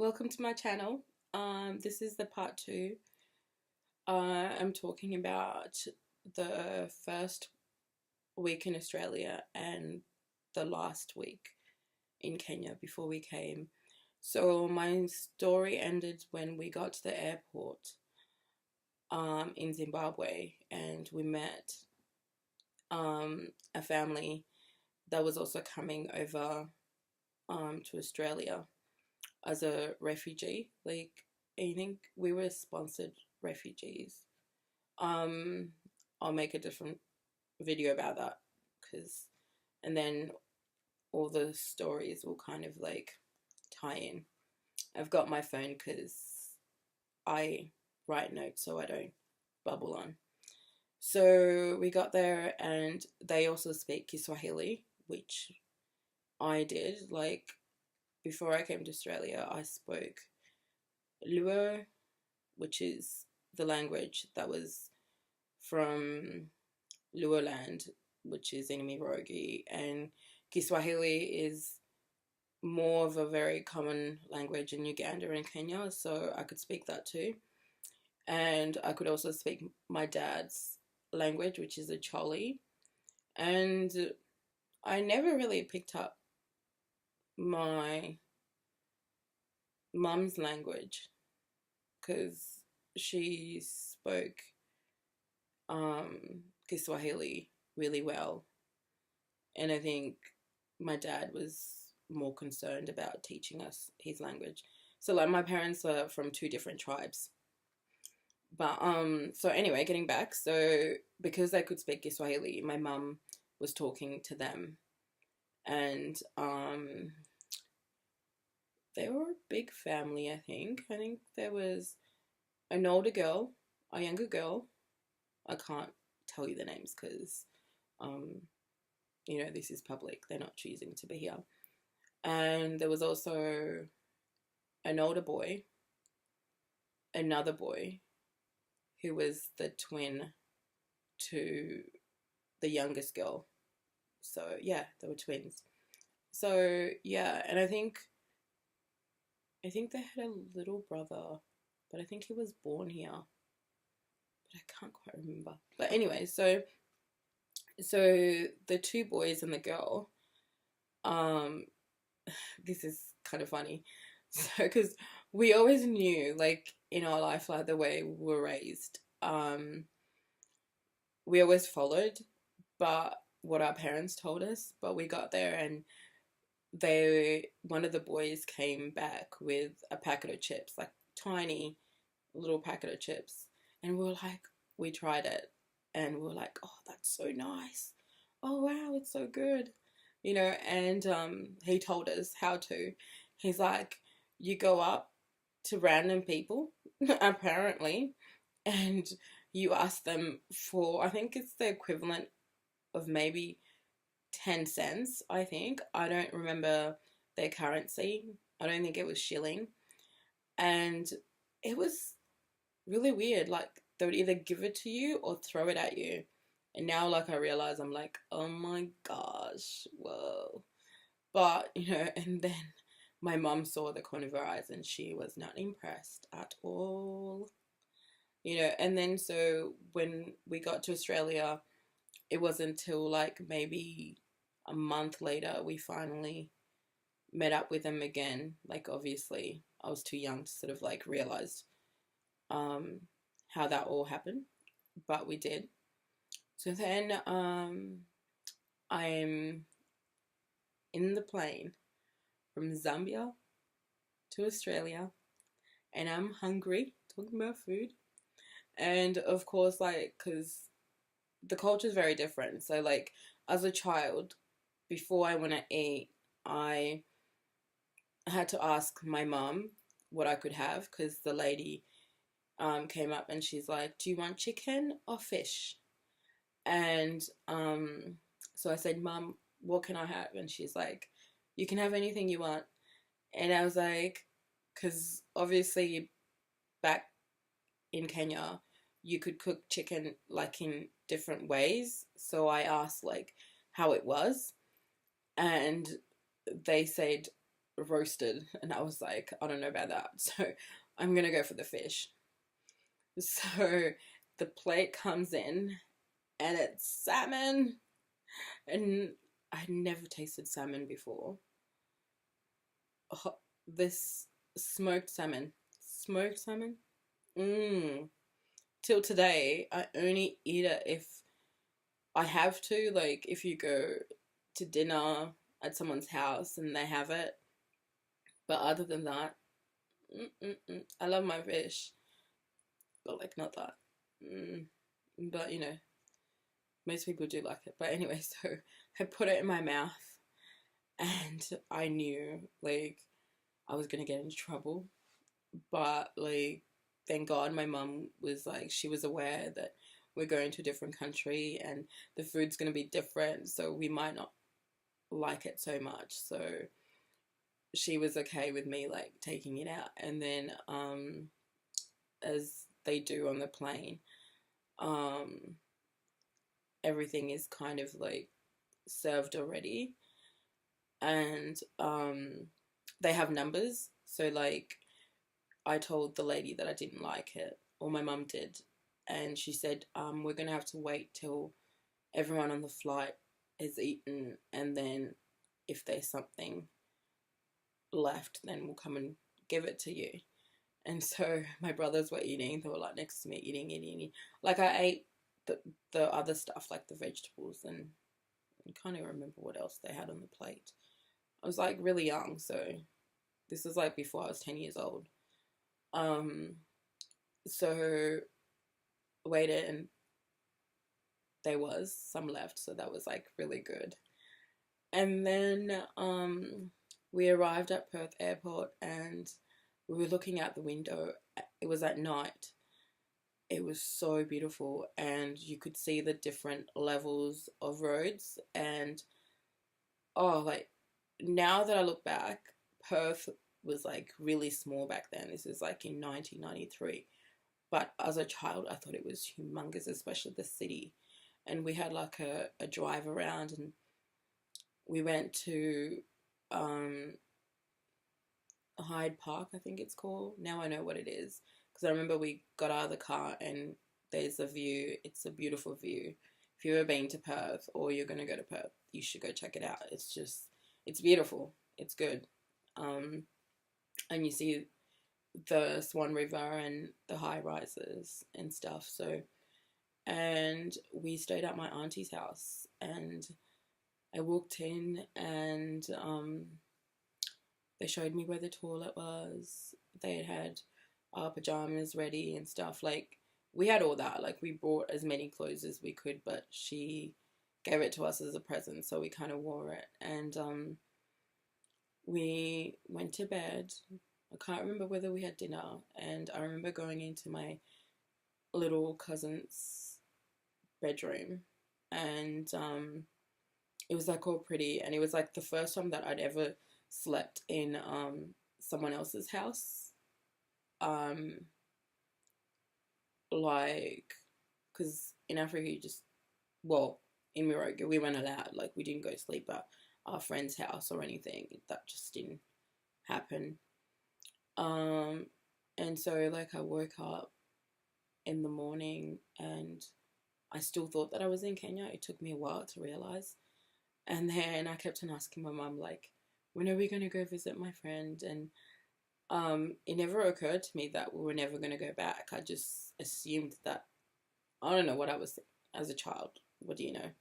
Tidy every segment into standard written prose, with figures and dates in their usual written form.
welcome to my channel. This is the part two. I'm talking about the first week in Australia and the last week in Kenya before we came. So my story ended when we got to the airport in Zimbabwe, and we met a family that was also coming over to Australia as a refugee. Like, I think we were sponsored refugees. Um, I'll make a different video about that because, and then all the stories will kind of like tie in. I've got my phone because I write notes so I don't bubble on. So we got there and they also speak Kiswahili, which I did. Like, before I came to Australia, I spoke Luo, which is the language that was from Luo land, which is in Mirogi, and Kiswahili is more of a very common language in Uganda and Kenya, so I could speak that too. And I could also speak my dad's language, which is a Choli, and I never really picked up my mum's language because she spoke Kiswahili really well, and I think my dad was more concerned about teaching us his language. So like my parents are from two different tribes. But so anyway, getting back, so because they could speak Kiswahili, my mum was talking to them, and they were a big family, I think. I think there was an older girl, a younger girl. I can't tell you the names because this is public. They're not choosing to be here. And there was also an older boy, another boy, who was the twin to the youngest girl. So yeah, they were twins. So yeah, and I think they had a little brother, but I think he was born here. But I can't quite remember. But anyway, so the two boys and the girl, this is kind of funny. So because we always knew, like, in our life, like the way we were raised, we always followed but what our parents told us. But we got there and one of the boys came back with a packet of chips, like tiny little packet of chips, and we tried it and we were like, oh, that's so nice, oh wow, it's so good, and he told us how to. He's like, you go up to random people apparently, and you ask them for, I think it's the equivalent of maybe 10 cents, I think. I don't remember their currency. I don't think it was shilling. And it was really weird. Like, they would either give it to you or throw it at you. And now, like, I realize, I'm like, oh my gosh, whoa. But, and then my mum saw the corner of her eyes and she was not impressed at all. And then so when we got to Australia, it wasn't until like maybe a month later we finally met up with them again. Like, obviously I was too young to sort of like realize how that all happened, but we did. So then I'm in the plane from Zambia to Australia, and I'm hungry, talking about food. And of course, like, because the culture is very different. So like, as a child, before I want to eat, I had to ask my mum what I could have, because the lady came up and she's like, do you want chicken or fish? And so I said, Mum, what can I have? And she's like, you can have anything you want. And I was like, because obviously back in Kenya, you could cook chicken like in different ways. So I asked like how it was, and they said roasted, and I was like, I don't know about that. So I'm gonna go for the fish. So the plate comes in and it's salmon, and I'd never tasted salmon before. This smoked salmon. Mmm. Till today, I only eat it if I have to. Like if you go to dinner at someone's house and they have it. But other than that, I love my fish, but like not that. Mm. But most people do like it. But anyway, so I put it in my mouth, and I knew like I was gonna get into trouble. But like, thank God my mum was like, she was aware that we're going to a different country and the food's gonna be different, so we might not like it so much. So she was okay with me like taking it out, and then as they do on the plane, um everything is kind of like served already, and they have numbers. So like I told the lady that I didn't like it, or my mum did, and she said, we're gonna have to wait till everyone on the flight is eaten, and then if there's something left, then we'll come and give it to you. And so my brothers were eating, they were like next to me eating. Like I ate the other stuff, like the vegetables, and I can't even remember what else they had on the plate. I was like really young, so this was like before I was 10 years old. So waited, and there was some left, so that was like really good. And then we arrived at Perth Airport, and we were looking out the window. It was at night. It was so beautiful, and you could see the different levels of roads. And oh, like now that I look back, Perth was like really small back then. This is like in 1993. But as a child, I thought it was humongous, especially the city. And we had like a drive around, and we went to Hyde Park, I think it's called. Now I know what it is, because I remember we got out of the car and there's a view. It's a beautiful view. If you've ever been to Perth or you're going to go to Perth, you should go check it out. It's beautiful. It's good. And you see the Swan River and the high rises and stuff. So, and we stayed at my auntie's house, and I walked in, and they showed me where the toilet was. They had our pajamas ready and stuff. Like, we had all that. Like, we brought as many clothes as we could, but she gave it to us as a present, so we kind of wore it. And we went to bed. I can't remember whether we had dinner, and I remember going into my little cousin's bedroom, and it was like all pretty, and it was like the first time that I'd ever slept in someone else's house, like, because in Africa you just, well, in Morocco we weren't allowed, like we didn't go sleep at our friend's house or anything. That just didn't happen. And so like I woke up in the morning, and I still thought that I was in Kenya. It took me a while to realize. And then I kept on asking my mum, like, when are we going to go visit my friend? And it never occurred to me that we were never going to go back. I just assumed that, I don't know what I was as a child. What do you know?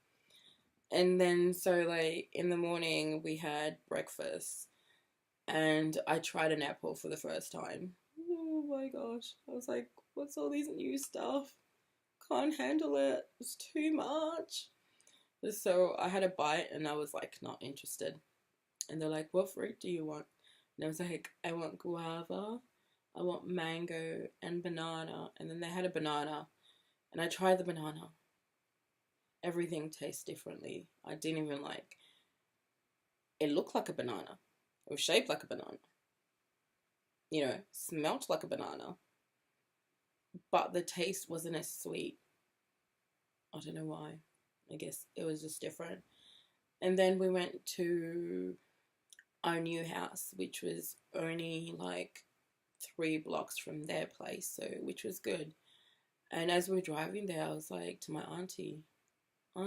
And then so like in the morning we had breakfast, and I tried an apple for the first time. Oh my gosh. I was like, what's all these new stuff? Can't handle it. It's too much. So I had a bite, and I was like not interested. And they're like, what fruit do you want? And I was like, I want guava, I want mango, and banana. And then they had a banana, and I tried the banana. Everything tastes differently. I didn't even like, it looked like a banana. It was shaped like a banana. Smelt like a banana. But the taste wasn't as sweet. I don't know why. I guess it was just different. And then we went to our new house, which was only like 3 blocks from their place, so which was good. And as we were driving there, I was like to my auntie, I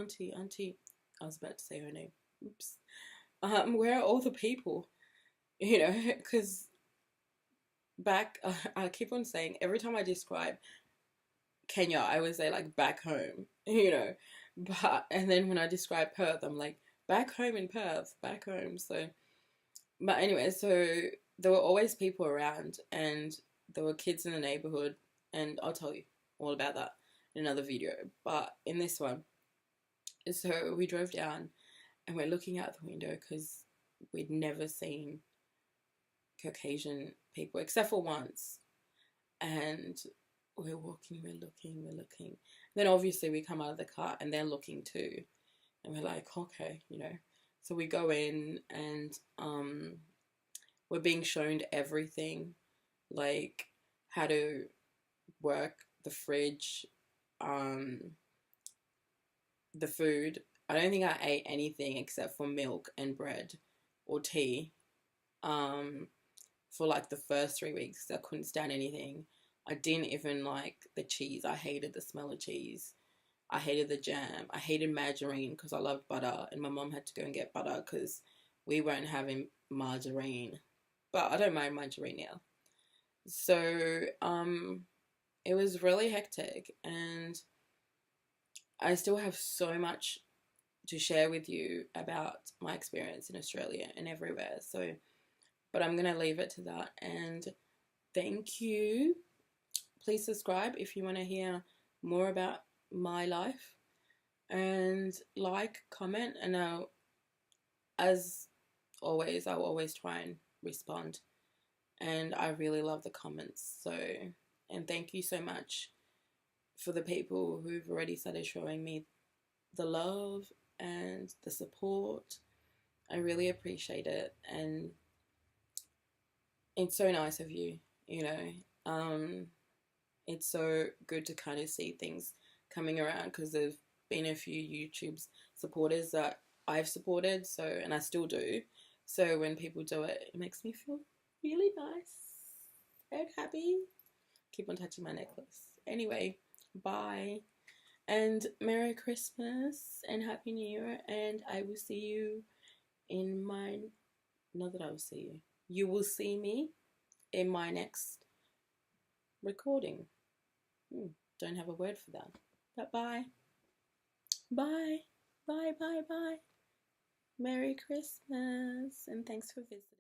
was about to say her name. Oops. Where are all the people? You know, because back, I keep on saying every time I describe Kenya, I always say like back home, you know. But and then when I describe Perth, I'm like back home in Perth, back home. So, but anyway, so there were always people around, and there were kids in the neighborhood, and I'll tell you all about that in another video. But in this one, so we drove down, and we're looking out the window because we'd never seen Caucasian people except for once, and we're walking, we're looking. Then obviously we come out of the car and they're looking too. And we're like, okay, you know. So we go in and we're being shown everything, like how to work the fridge, the food. I don't think I ate anything except for milk and bread or tea. For like the first 3 weeks, I couldn't stand anything. I didn't even like the cheese. I hated the smell of cheese. I hated the jam. I hated margarine because I loved butter, and my mom had to go and get butter because we weren't having margarine. But I don't mind margarine now. So, it was really hectic, and I still have so much to share with you about my experience in Australia and everywhere. So, but I'm gonna leave it to that. And thank you. Please subscribe if you want to hear more about my life, and like, comment, and as always, I'll always try and respond. And I really love the comments. So, and thank you so much for the people who've already started showing me the love and the support. I really appreciate it, and it's so nice of you, you know. It's so good to kind of see things coming around because there's been a few YouTube supporters that I've supported, so, and I still do. So when people do it, it makes me feel really nice and happy. Keep on touching my necklace. Anyway, bye. And Merry Christmas and Happy New Year. And I will see you in my, not that I will see you. You will see me in my next recording. Don't have a word for that. But bye. Bye. Bye, bye, bye. Merry Christmas. And thanks for visiting.